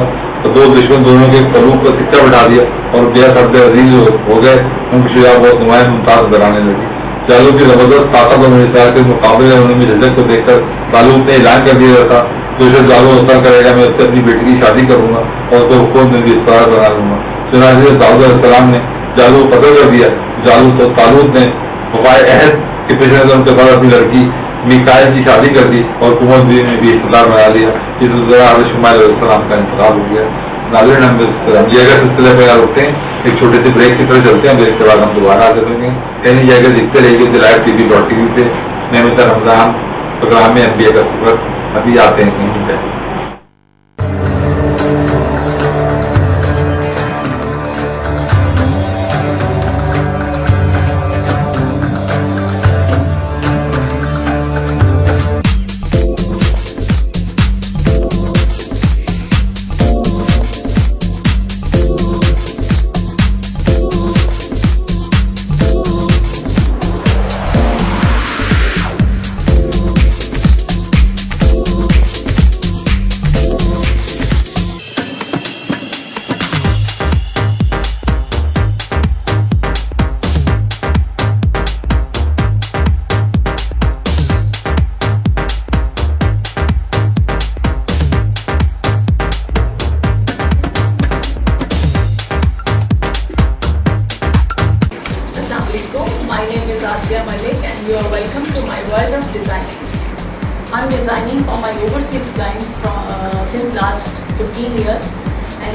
دو دشمن دونوں کے قلوب کا سکہ بٹھا دیا اور بے حد عزیز ہو گئے. ان کی شجاعت بہت نمایاں ممتاز نظر آنے لگی. جالوت کی زبردست طاقت اور بنی اسرائیل کے مقابلے ہونے میں جھجک کو دیکھ کر جالوت نے اعلان کر دیا تھا جو جالوت اثر کرے گا میں اس سے اپنی بیٹی کی شادی کروں گا اور اس کو حکومت میں بھی استعار بنا دوں گا. چنانچہ داؤد علیہ السلام نے جالوت قتل کر دیا. جالوت اور تالوت نے وفائے عہد کے پیش نظر ان کے بعد اپنی لڑکی میکائل کی شادی کر دی اور حکومت میں بھی اقتدار بنا لیا. اس طرح حضرت شمائل علیہ السلام کا انتقال ہو گیا. ناظرین ہم یہ اگر سلسلے پہ رکھتے ہیں ایک چھوٹے سے بریک کی طرف چلتے ہیں. بریک کے بعد ہم دوبارہ آ جائیں گے. کہیں جگہ دیکھتے رہیے کہ لائیو TV.tv پہ نعمت رمضان پروگرام میں NBA کا سفر ابھی آتے ہیں. My name is Asya Malik and you are welcome to my world of designing. I'm designing for my overseas clients since last 15 years and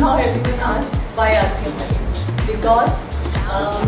Now everyone asks why ASIA Malik? Because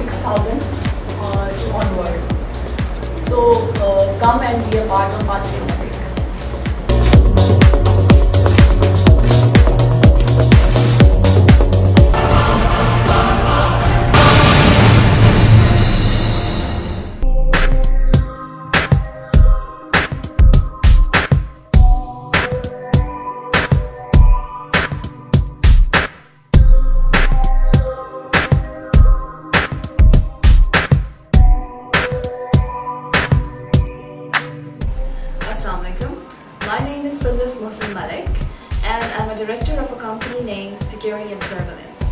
6,000 onwards. So come and be a part of ASIA Malik. My name is Sundus Mohsin Malik and I'm a director of a company named Security and Surveillance.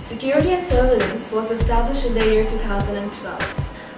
Security and Surveillance was established in the year 2012.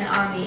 and army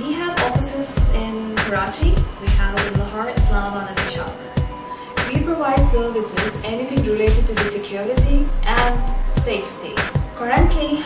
We have offices in Karachi, we have in Lahore, Islamabad and Peshawar. We provide services anything related to the security and safety. Currently,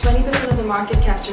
20% of the market capture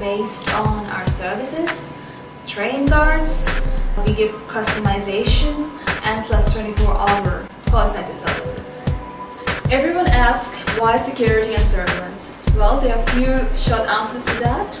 based on our services, train guards, we give customization and plus 24-hour call center services. Everyone asks why security and surveillance? Well, there are few short answers to that.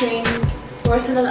trained personnel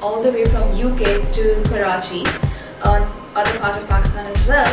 all the way from UK to Karachi and other part of Pakistan as well,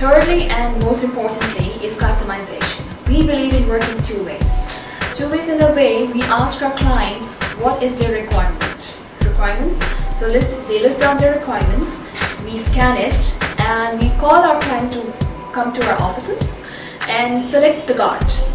Thirdly and most importantly is customization. We believe in working two ways. Two ways in a way, we ask our client what is their requirements. So they list down their requirements, we scan it and we call our client to come to our offices and select the guard.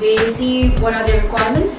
They see what are their requirements.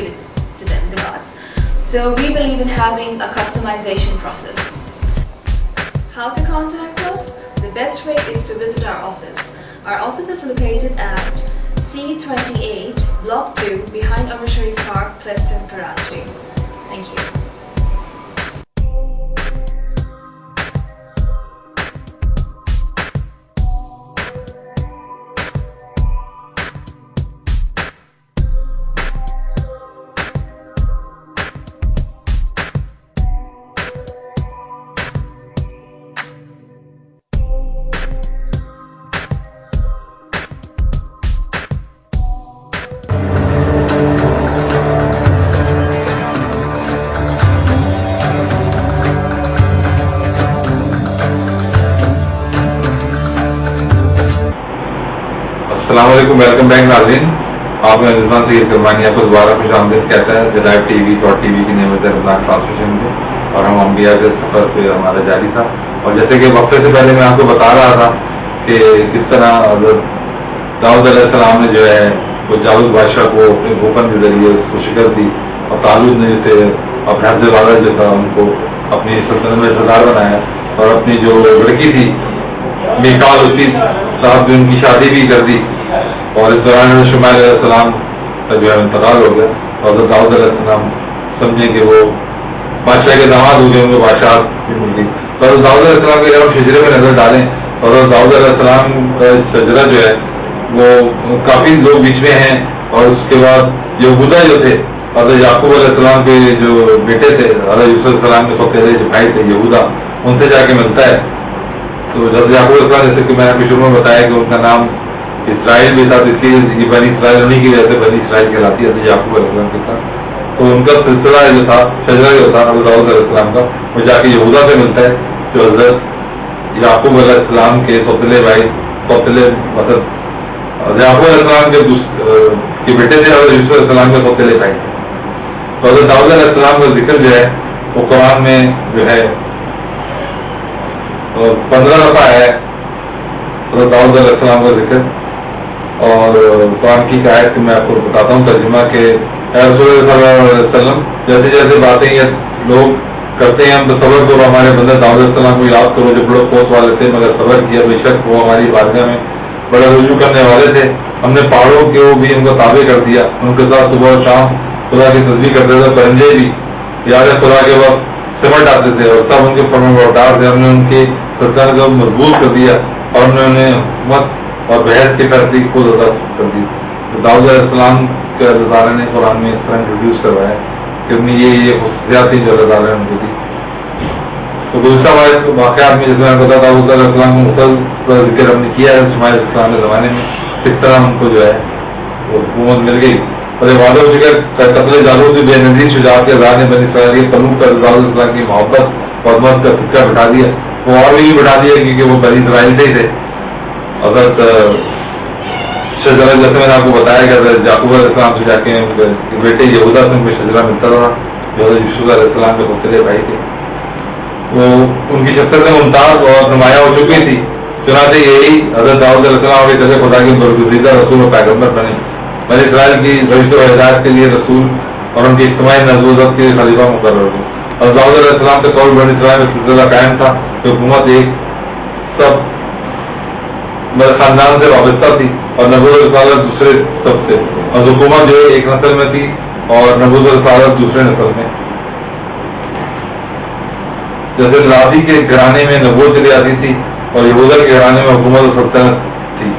give it to them, the guards. So we believe in having a customization process. How to contact us? The best way is to visit our office. Our office is located at C28, Block 2, behind Umar Sharif Park, Clifton, Karachi. Thank you. السلام علیکم، ویلکم بیک ناظرین. آپ نے رضوان سید کرمانی آپ کو دوبارہ خوش آمدید کہتا ہے لائیو ٹی وی کی نعمت رمضان ٹرانسمیشن میں. اور ہم انبیاء کے سفر پہ ہمارا جاری تھا. اور جیسے کہ وقفے سے پہلے میں آپ کو بتا رہا تھا کہ کس طرح حضرت داؤد علیہ السلام نے جو ہے وہ جاؤد بادشاہ کو اپنے گوپن کے ذریعے اس کو شکست دی، اور طالوت نے جسے اپنے حفظ والا جو تھا ان کو اپنی سلطنت میں سردار بنایا، اور اپنی جو لڑکی تھی میکال اس کی صاحب ان کی شادی بھی کر دی. اور اس دوران شمائل علیہ السلام کا جو ہے انتقال ہو گیا. اور داؤد علیہ السلام سمجھے کہ وہ بادشاہ کے داماد ہو گئے، ان کو بادشاہ بھی مل گئی. اور داؤد علیہ السلام کے اگر ہم شجرے میں نظر ڈالیں، اور داؤد علیہ السلام کا شجرا جو ہے وہ کافی لوگ بیچ میں ہیں. اور اس کے بعد یہودا جو تھے حضرت یعقوب علیہ السلام کے جو بیٹے تھے، حضرت یوسف علیہ السلام کے پہلے جو بھائی تھے یہودا، ان سے جا کے ملتا ہے. تو حضرت یعقوب علیہ السلام جیسے کہ میں نے شروع میں بتایا کہ ان کا نام اسرائیل بھی تھا، اس لیے یہ بنی اسرائیل انہیں کی وجہ سے بنی اسرائیل کہلاتی ہے حضرت یعقوب علیہ السلام کے ساتھ. تو ان کا سلسلہ جو تھا شجرا جو تھا حضرت داؤد علیہ السلام کا، وہ جا کے یہودا سے ملتا ہے جو حضرت یعقوب علیہ السلام کے سوتیلے بھائی مطلب یعقوب علیہ السلام کے بیٹے تھے، حضرت یوسف علیہ السلام کے سوتیلے بھائی. تو حضرت داؤد علیہ السلام کا ذکر جو ہے وہ قرآن میں جو ہے 15 دفعہ ہے حضرت داؤد علیہ السلام کا ذکر. اور قرآن کی آیت میں آپ کو بتاتا ہوں ترجمہ کہ رسول صلی اللہ علیہ وسلم جیسے جیسے باتیں یہ لوگ کرتے ہیں ہم تو صبر کرو، ہمارے بندے داؤد علیہ السلام کو یاد کرو جو بڑے پوت والے تھے مگر صبر کیا، بے شک وہ ہماری بارگاہ میں بڑے رجوع کرنے والے تھے. ہم نے پہاڑوں کے وہ بھی ان کو تابع کر دیا، ان کے ساتھ صبح اور شام خدا کی تصویر کرتے تھے. پرندے بھی یاد خدا کے وقت سمٹ آتے تھے اور تب ان کے فرمانبردار تھے. ہم نے ان کی سلطنت کو مضبوط کر دیا اور انہوں نے حکومت اور بحث کے فیصلے کی خود ادا کر دی. داؤد علیہ السلام کے اللہ تعالیٰ نے قرآن میں اس طرح انٹروڈیوس کروایا کہ ان میں یہ خصوصیات تھی جو اللہ تعالیٰ نے ان کو دی. تو دوسرا واقعات میں جس میں بتا داؤد علیہ السلام کو مختلف ذکر ہم نے کیا ہے اسماعیل علیہ السلام کے زمانے میں کس طرح ان کو جو ہے وہ حکومت مل گئی. اور وعدہ ذکر قتل جالوت بے نظیر شجاعت کے ذات نے بنی اسرائیل تنوع کر داؤد علیہ السلام کی محبت اور مت کا سکہ بٹھا دیا. وہ اور بھی بٹھا دیا کیونکہ وہ بنی اسرائیل سے ہی تھے. حضرت شجرا جیسے میں نے آپ کو بتایا کہ حضرت یعقوب علیہ السلام سے جا کے بیٹے یہودا سے ان کو شجرا ملتا رہا جو حضرت یوسف علیہ السلام کے سوتیلے بھائی تھے. وہ ان کی شخصیت ممتاز اور نمایاں ہو چکی تھی. چنانچہ یہی حضرت داؤد علیہ السلام کے جیسے خدا کے برگزیدہ رسول و پیغمبر بنے، بنی اسرائیل کی رشت و ہدایت کے لیے رسول اور ان کی اجتماعی نظم کے خلیفہ مقرر ہوئے. اور داؤد علیہ السلام کے قول بنی اسرائیل میں سلسلہ قائم تھا کہ حکومت ایک سب خاندان سے وابستہ تھی اور نبوت رسالت دوسرے سب سے، اور حکومت جو ہے ایک نسل میں تھی اور نبوت رسالت دوسرے نسل میں. جیسے لادی کے گھرانے میں نبوت چلی آتی تھی اور یہودا کے گھرانے میں حکومت و سلطنت تھی.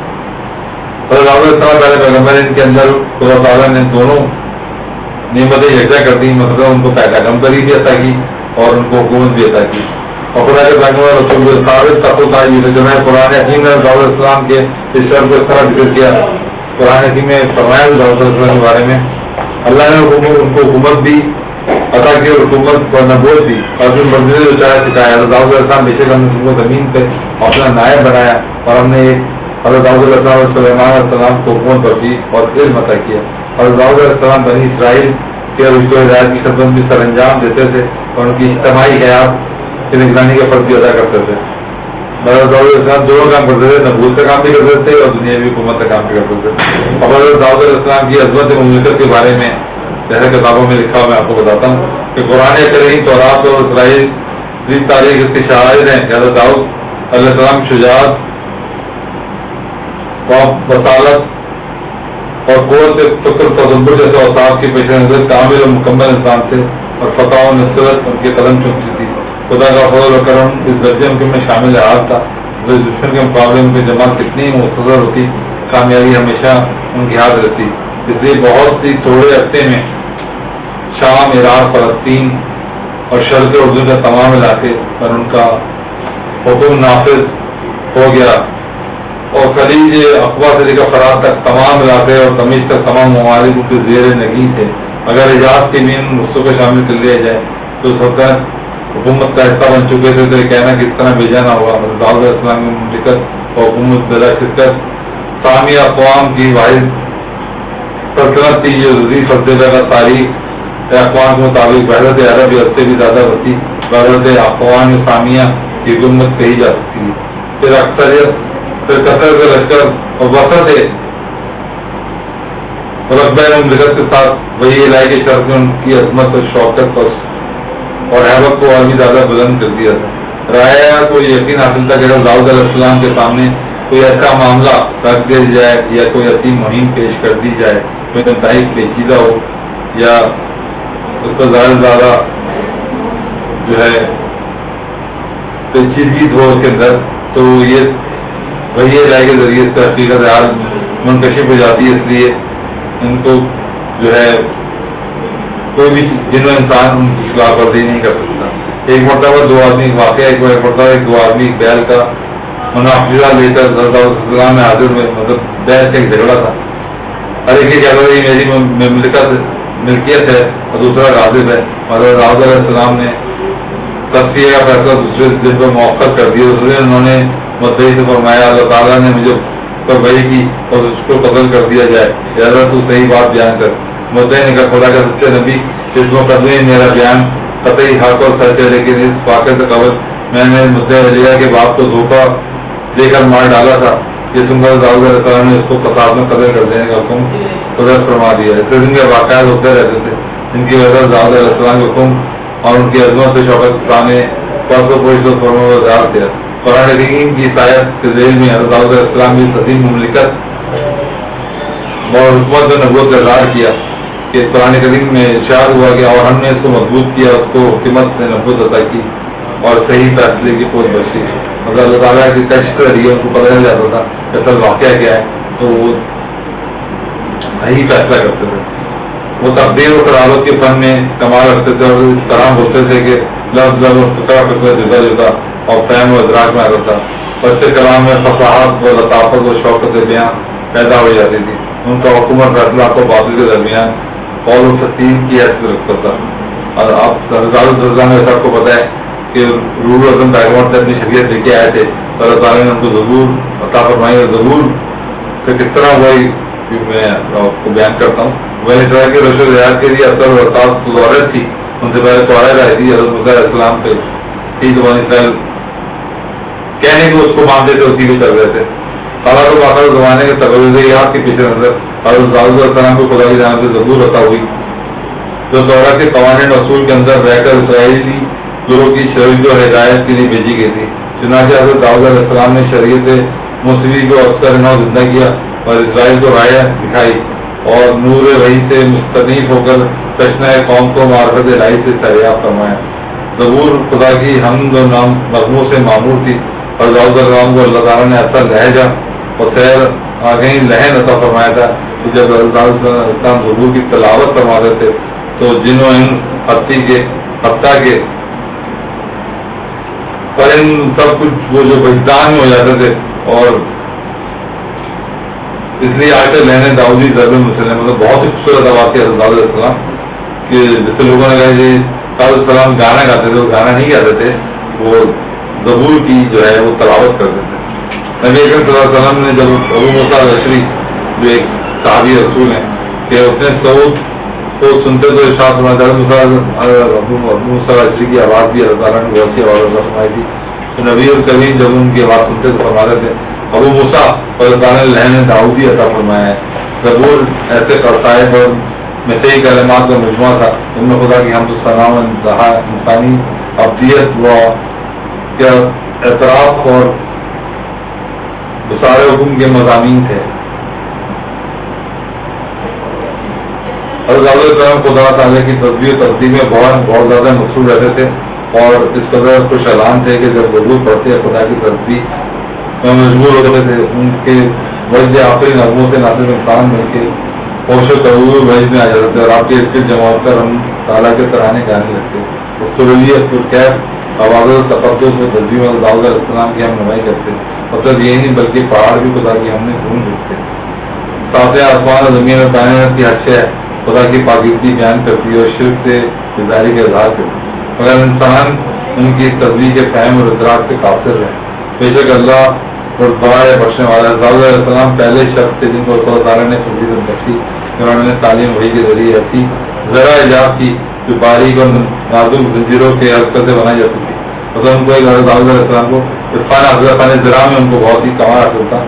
پہلے پیغمبر ان کے اندر خدا تعالیٰ نے دونوں نعمتیں یکجا کر دی، مطلب ان کو پیغمبری بھی عطا کی اور ان کو حکومت بھی عطا کی. اور خدا کے پیغمبر رسول ثابت جو ہے قرآن حکیم نے داؤد علیہ السلام کے اس شرط کو اس طرح ذکر کیا. قرآن حکیم میں فرمایا داؤد علیہ السلام کے بارے میں اللہ نے ان کو حکومت بھی عطا کی اور حکومت اور نبوت بھی، اور جو مرضی جو چاہے سکھایا. داؤد علیہ السلام بے شک ہم نے ان کو زمین پہ اپنا نائب بنایا اور ہم نے ایک حضرت داؤد علیہ السلام اور سلیمان علیہ السلام کو حکومت بخشی اور علم عطا کیا. اور داؤد علیہ السلام بنی اسرائیل کے رشت و ہدایت کی خدمت میں سر انجام دیتے تھے اور ان کی اجتماعی حیات کی نگرانی کا فرض بھی ادا کرتے تھے. حضرت داؤد علیہ السلام دونوں کام کرتے تھے، نبوت کا کام بھی کرتے تھے اور دنیاوی حکومت کا کام بھی کرتے تھے. اور حضرت داؤد علیہ السلام کی عظمت مملکت کے بارے میں جیسے کتابوں میں لکھا میں آپ کو بتاتا ہوں کہ قرآن کریم تورات اور اسرائیل تاریخ اس کے شاہد ہیں کہ حضرت داؤد علیہ السلام شجاعت وصالت اور قوت فکر تدبر جیسے اوصاف کے پیش نظر کامل اور مکمل انسان تھے اور فتح و نصرت ان کے قدم چمتی تھی. خدا کا فضل و کرم اس درجے ان کے میں شامل حال تھا. دشمن کے مقابلے ان کی جماعت کتنی مختصر ہوتی، کامیابی ہمیشہ ان کی ہاتھ رہتی. اس لیے بہت سی تھوڑے عرصے میں شام، عراق، فلسطین اور شرق اردو کے تمام علاقے پر ان کا حکم نافذ ہو گیا اور خلیج اقوا سے لے کر فرات تک تمام علاقے اور تمیز تک تمام ممالک کے زیر نگین تھے. اگر ایجاد کے بھی ان رخصوں کو شامل کر لیا جائے تو سلطنت حکومت کا حصہ بن چکے تھے. تو یہ کہنا کس طرح بھیجا نہ ہوا. داؤد علیہ السلام کی مملکت اور حکومت بلا شرکت سامیہ اقوام کی واحد سلطنت تھی جو عزیز سلطنت کا تاریخ اقوام کے مطابق وحدت عرب یا اس سے بھی زیادہ وسیع وحدت اقوام سامیہ کی حکومت کہی جا سکتی ہے. پھر اکثریت پھر قطر کا لشکر اور وسط رقبہ مملکت کے ساتھ وہی الہی کے شرط میں ان کی عظمت اور شوکت اور حیبت کو اور بھی زیادہ بلند کر دیا تھا. رایا کو یقین حاصل تھا کہ داؤد علیہ السلام کے سامنے کوئی ایسا معاملہ رکھ دیا جائے یا کوئی ایسی مہم پیش کر دی جائے کوئی انتہائی پیچیدہ ہو یا اس کو زیادہ جو ہے پیچیدگی ہو اس کے اندر، تو یہ وہی الہی کے ذریعے سے حقیقت حال منکشف ہو جاتی ہے. اس لیے ان کو جو ہے کوئی بھی جن و انسان ان کی خلاف ورزی نہیں کر سکتا. ایک مرتبہ دو آدمی واقعہ ایک مرتبہ دو آدمی بیل کا منافظہ لے کر السلام میں حاضر میں مطلب بحث ایک جھگڑا تھا. ہر ایک کہہ رہا یہ میری ملکیت ہے اور دوسرا غاضب ہے. مطلب داؤد علیہ السلام نے تصفیہ کا فیصلہ دوسرے دن پر موخر کر دیا. دوسرے دن انہوں نے مدعی سے فرمایا اللہ تعالیٰ نے مجھے وحی کی اور اس کو قتل کر دیا جائے، لہٰذا تو صحیح بات بیان کر. مدعی نے کہا خدا کا سچے نبی اس مقدمے میرا بیان قطعی حق اور سچ ہے، لیکن اس واقعے سے قبل میں نے مدعی علیہ کے باپ کو دھوکہ دے کر مار ڈالا تھا. یہ سن کر داؤد علیہ السلام نے اس کو قصاص میں قتل کر دینے کا حکم قدرت فرما دیا. اس قسم کے واقعات ہوتے رہتے تھے جن کی وجہ سے داؤد علیہ السلام کے حکم اور ان کی عظمت سے شوکت نے فرما دیا. قرآن کریم کی سایت کے ذیل میں حضرت داؤد علیہ السلام کی عظیم مملکت اور حکومت و نبوت کا اظہار کیا کہ قرآن کریم میں ارشاد ہوا کہ اور ہم نے اس کو مضبوط کیا، اس کو حکمت سے نبوت عطا کی اور صحیح فیصلے کی پوچھ بخشی. مطلب اللہ تعالیٰ کی کشت رہی ہے، ان کو پتہ نہیں جاتا تھا کہ اصل واقعہ کیا ہے، تو وہ صحیح فیصلہ کرتے تھے. وہ تقدیر و قرابت کے فن میں کمال رکھتے تھے اور اس طرح بولتے تھے کہ لفظ فکرہ جدا جدا اور فہم و ادراک میں آتا تھا. بچے کلام میں فصاحت و لطافت و شوقت بیان پیدا ہو جاتی تھی. ان کا حکومت فیصلہ کو باطل کے درمیان قول و تسلیم کی حیثیت رکھتا تھا. اور آپ سب کو پتہ ہے کہ روح اعظم پیغمبر سے اپنی شریعت لے کے آئے تھے، اللہ تعالیٰ نے ان کو ضرور عطا فرمائی اور ضرور کہ کس طرح وہی میں آپ کو بیان کرتا ہوں. میں نے کہا کہ رشد ریاض کے لیے اثر و احساس ضرورت تھی. ان سے پہلے قواعد آئی تھی حضرت موسیٰ علیہ السلام پہ تھی تو بنی اسرائیل کہنے کو اس کو مانتے تھے، اسی بھی کر رہے تھے. تعالیٰ کو باقاعدہ زمانے کے تغیرات کے پیچھے نظر حضرت داؤد علیہ السلام کو خدا کی جانب سے ضرور عطا ہوئی جو دورہ کے قوانین اصول کے اندر رہ کر اسرائیلی گروہ کی شریعت و ہدایت کے لیے بھیجی گئی تھی. چنانچہ حضرت داؤد علیہ السلام نے شریعت موسیقی کو اکثر نو زندہ کیا اور اسرائیل کو راہ دکھائی اور نور وحی سے مستنیف ہو کر تشنہ قوم کو معرفت الہی سے سریاب فرمایا. زبور خدا کی حمد و نام مضمون سے معمور تھی اور داؤد علیہ السلام کو اللہ تعالیٰ نے اثر لہجہ اور سیر آگئی لہن عطا فرمایا تھا. تو جب داؤد علیہ السلام زبور کی تلاوت فرماتے تھے تو جن و ان حتیٰ کے پر ان سب کچھ وہ جو وجدان میں ہو جاتے تھے. اور اس لیے آج تک لہنے داؤدی ضرب مسلم مطلب بہت ہی خوبصورت آواز کی حضرت داؤد علیہ السلام کہ جیسے لوگوں نے کہا کہ داؤد علیہ السلام گانا گاتے تھے، وہ گانا نہیں گاتے تھے، وہ زبور کی جو ہے وہ تلاوت کرتے تھے. نبی اکرم صلی اللہ علیہ وسلم نے جب ابو موسیٰ الاشعری جو ایک صحابی رسول ہیں کہ اس نے صوت کو سنتے تو ارشاد فرمایا تھا. ابو موسیٰ الاشعری کی آواز بھی اللہ تعالیٰ نے بہت سی آواز فرمائی تھی. تو نبی الکریم جب ان کی آواز سنتے تو فرماتے تھے ابو موسیٰ اللہ تعالیٰ نے لہن داؤدی عطا فرمایا ہے. زبور ایسے قصائد اور مسیحی کلمات کا مجموعہ تھا ان میں خدا کی حمد و ثنا و انسانی ابدیت و اعتراف اور بسارے حکم کے مضامین تھے. حضرت السلام خدا تعالیٰ کی تصویر ترتیب میں بہت زیادہ مقصود رہتے تھے اور اس قدر خوش اعلان تھے کہ جب ضرور پڑھتے ہیں خدا کی تصویر میں مجبور ہوتے تھے ان کے وجہ آخری نظموں سے ناصر انسان مل کے ہوش و تغور وجہ میں آ جاتے تھے اور آپ کے اسکر جماعت کر ہم تعالیٰ کے ترانے گانے لگتے. آواز تقدس و ترجیح میں داؤد علیہ السلام کی ہم نمائی کرتے. مطلب یہ نہیں بلکہ پہاڑ بھی خدا کی ہم نے ڈھونڈ دیتے. ساتھ آسمان اور زمین اور کائنات کی حد سے خدا کی پاکیزگی بیان کرتی ہے اور شرک سے بیزاری کا اظہار کرتی ہے. مگر انسان ان کی تصویر کے قائم اور ادراک سے قاصر ہے. بے شک اللہ اور بڑا ہے بخشنے والا ہے. داؤد علیہ السلام پہلے شخص تھے جن کو اللہ تعالیٰ نے فضیلت بخشی, انہوں نے تعلیم وحی کے ذریعے رکھی, ذرا ایجاد کی جو باریک اور نازک زنجیروں کے حرکت سے بنائی جاتی تھی. مطلب ان کو ایک داؤد علیہ السلام کو عرفان ذرا میں ان کو بہت ہی کمال حاصل تھا.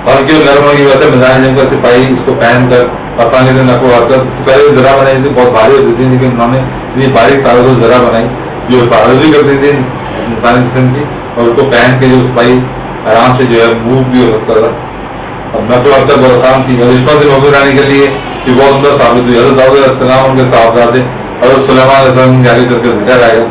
اور کیوں نرم کی وجہ سے مزاج جنگ کا سپاہی اس کو پہن کر آسانی سے نقو آتا. پہلے ذرا بنائی تھی بہت بھاری ہوتی تھی, لیکن انہوں نے اتنی باریک تعداد ذرا بنائی جو حفاظت بھی کرتی تھی انسانی جسم کی, اور اس کو پہن کے جو سپاہی آرام سے جو ہے موو بھی ہو سکتا تھا. اب نقل و حرکت بہت آسان تھی. اور رشتوں سے موقع لانے کے لیے یہ بہت عمدہ ثابت ہوئی. حضرت داؤد علیہ السلام ان کے صاحبزادے حضرت سلیمان علیہ السلام جاری کر کے ذکر آئے گا.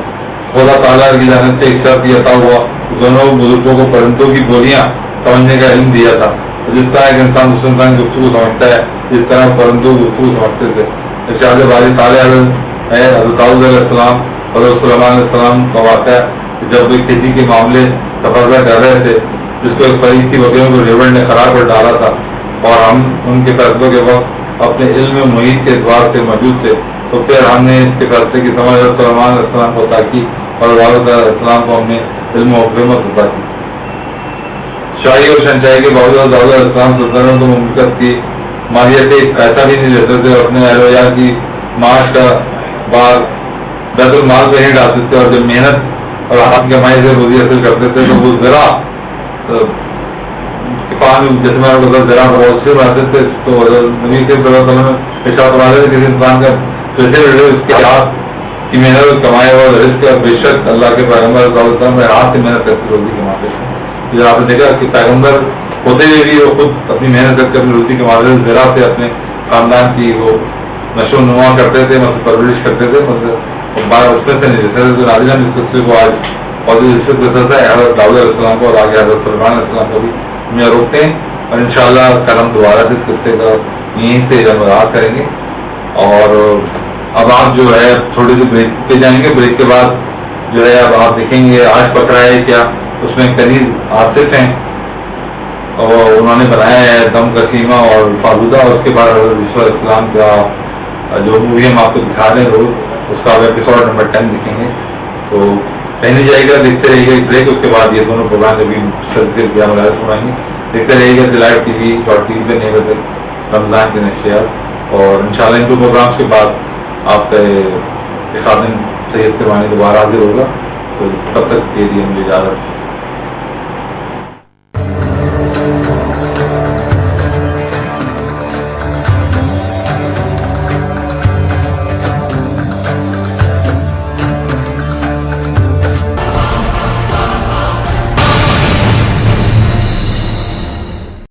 خدا تعالیٰ کی جانب سے ایک شرط یہ عطا ہوا, دونوں بزرگوں کو پرندوں کی بولیاں سمجھنے کا علم دیا تھا. جس طرح ایک انسان دوسرے انسان کی گفتگو سمجھتا ہے, جس طرح پرندوں گفتگو سمجھتے تھے. ارشاد باری تعالیٰ ہے حضرت داؤد علیہ السلام حضرت سلیمان علیہ السلام کا واقعہ جب وہ کھیتی کے معاملے تفرہ کر رہے تھے, جس کو ایک فریقی بکریوں کو ریوڑ نے خراب کر ڈالا تھا, اور ہم ان کے فیصلوں کے وقت اپنے علم محیط کے اعتبار سے موجود تھے, تو پھر ہم نے اس کے فیصلے کی سمجھ حضرت سلیمان علیہ السلام کو عطا کی اور داؤد علیہ السلام کو ہم نے علم و حکمت عطا کی. شاہی اور شہنشاہی کے باوجود داؤد علیہ السلام سلطنت و مملکت کی مالیت ایک ایسا بھی نہیں لیتے تھے, اپنے اہل ویال کی معاش کا بار بیت المال پہ ہی ڈالتے تھے, اور جب محنت اور ہاتھ کمائی سے روزی حاصل کرتے تھے تو وہ ذرا ذرا بہت سے بناتے تھے. تو نبی کے کسی انسان کا اس کے ہاتھ کی محنت کمائے اور رزق کا بے شک اللہ کے پیغمبر میں ہاتھ سے محنت کرتے روزی کماتے تھے. آپ نے دیکھا کہ پیغمبر ہوتے ہوئے بھی وہ خود اپنی محنت کر کے اپنی روزی کماتے تھے, ذرا سے اپنے خاندان کی وہ نشو و نما کرتے تھے, مطلب پرورش کرتے تھے, مطلب اس میں سے نہیں دیتے تھے. تو نادرہ اس قصے کو آج بہت عزت دیتا تھا حضرت داؤد علیہ السلام کو, اور آگے حضرت سلیمان علیہ السلام کو بھی ہمیں روکتے ہیں. اور انشاءاللہ کل ہم دوبارہ سے اس قصے کا یہیں سے جب آغاز کریں گے. اور اب آپ جو ہے تھوڑی سی بریک پہ جائیں گے, بریک کے بعد جو ہے اب آپ دیکھیں گے آج پکڑا ہے کیا. اس میں کنیز آصف ہیں اور انہوں نے بنایا ہے دم کا قیمہ اور فالودہ. اس کے بعد حضرت یوسف علیہ السلام کا جو مووی ہم آپ کو دکھا رہے ہیں روز, اس کا ایپیسوڈ نمبر 10 دکھیں گے. تو کہیں جائے گا, دیکھتے رہیے گا بریک. اس کے بعد یہ دونوں پروگرام جب کیا ملاحظہ سنائیں گے, دیکھتے رہیے گا لائیو TV.tv پہ 9 بجے رمضان کے نشریات. اور انشاءاللہ ان دو پروگرامس کے بعد آپ کا ایک آدمی سید سروانی دوبارہ حاضر ہوگا. تو تب تک کے لیے مجھے اجازت.